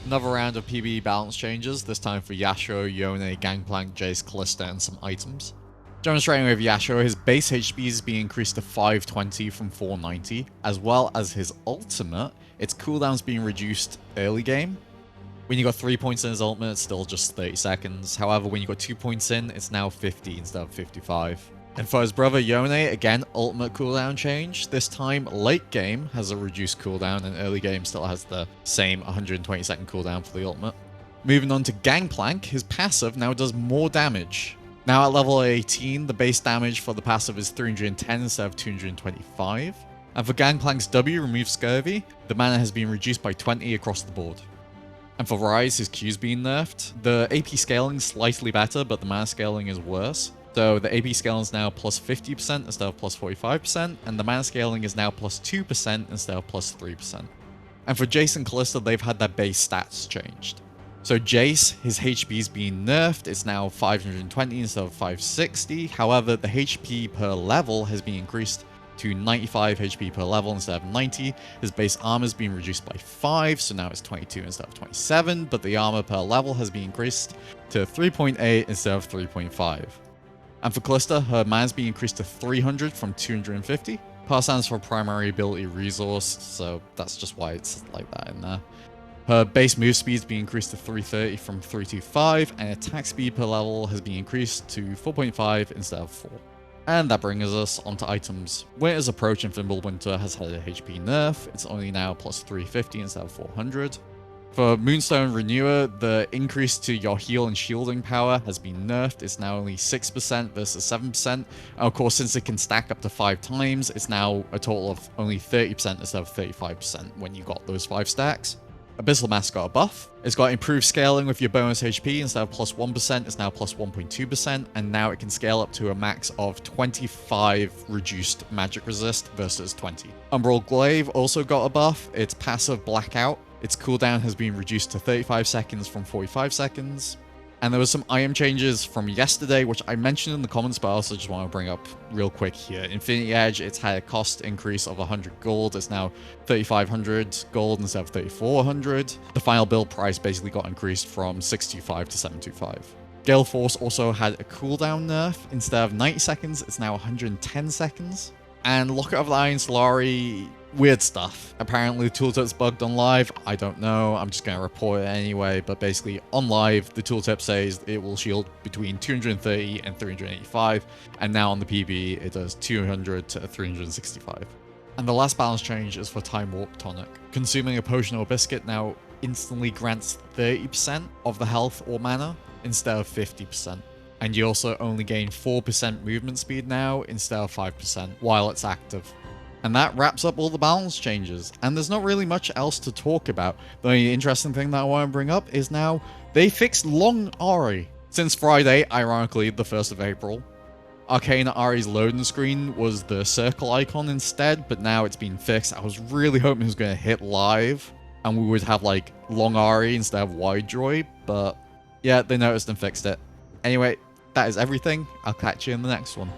Another round of PBE balance changes, this time for YASUO, Yone, Gangplank, Jace, Callista, and some items. Demonstrating with YASUO, his base HP is being increased to 520 from 490, as well as his ultimate, its cooldown's being reduced early game. When you got 3 points in his ultimate, it's still just 30 seconds. However, when you got 2 points in, it's now 50 instead of 55. And for his brother Yone, again, ultimate cooldown change. This time, late game has a reduced cooldown, and early game still has the same 120 second cooldown for the ultimate. Moving on to Gangplank, his passive now does more damage. Now at level 18, the base damage for the passive is 310 instead of 225. And for Gangplank's W, remove Scurvy, the mana has been reduced by 20 across the board. And for Rise, his Q's being nerfed. The AP scaling is slightly better, but the mana scaling is worse. So the AP scaling is now plus 50% instead of plus 45%, and the mana scaling is now plus 2% instead of plus 3%. And for Jace and Callista, they've had their base stats changed. So Jace, his HP is being nerfed, it's now 520 instead of 560, however the HP per level has been increased to 95 HP per level instead of 90. His base armor has been reduced by 5, so now it's 22 instead of 27, but the armor per level has been increased to 3.8 instead of 3.5. And for Callista, her mana's being increased to 300 from 250. Power stands for primary ability resource, so that's just why it's like that in there. Her base move speed is being increased to 330 from 325, and attack speed per level has been increased to 4.5 instead of 4. And that brings us onto items. Winter's Approach in Fimbulwinter has had a HP nerf. It's only now plus 350 instead of 400. For Moonstone Renewer, the increase to your heal and shielding power has been nerfed. It's now only 6% versus 7%. And of course, since it can stack up to 5 times, it's now a total of only 30% instead of 35% when you got those 5 stacks. Abyssal Mask got a buff. It's got improved scaling with your bonus HP. Instead of plus 1%, it's now plus 1.2%, and now it can scale up to a max of 25 reduced magic resist versus 20. Umbral Glaive also got a buff. Its passive Blackout. Its cooldown has been reduced to 35 seconds from 45 seconds. And there was some item changes from yesterday, which I mentioned in the comments, but I also just want to bring up real quick here. Infinity Edge, it's had a cost increase of 100 gold. It's now 3,500 gold instead of 3,400. The final build price basically got increased from 625 to 725. Gale Force also had a cooldown nerf. Instead of 90 seconds, it's now 110 seconds. And Locket of the Iron Solari, weird stuff. Apparently the tooltip's bugged on live. I don't know. I'm just going to report it anyway. But basically on live, the tooltip says it will shield between 230 and 385. And now on the PBE, it does 200 to 365. And the last balance change is for Time Warp Tonic. Consuming a potion or biscuit now instantly grants 30% of the health or mana instead of 50%. And you also only gain 4% movement speed now instead of 5% while it's active. And that wraps up all the balance changes. And there's not really much else to talk about. The only interesting thing that I want to bring up is now they fixed Long Ari. Since Friday, ironically, the 1st of April. Arcane Ari's loading screen was the circle icon instead, but now it's been fixed. I was really hoping it was going to hit live and we would have like Long Ari instead of Wide Joy, but yeah, they noticed and fixed it. Anyway, that is everything. I'll catch you in the next one.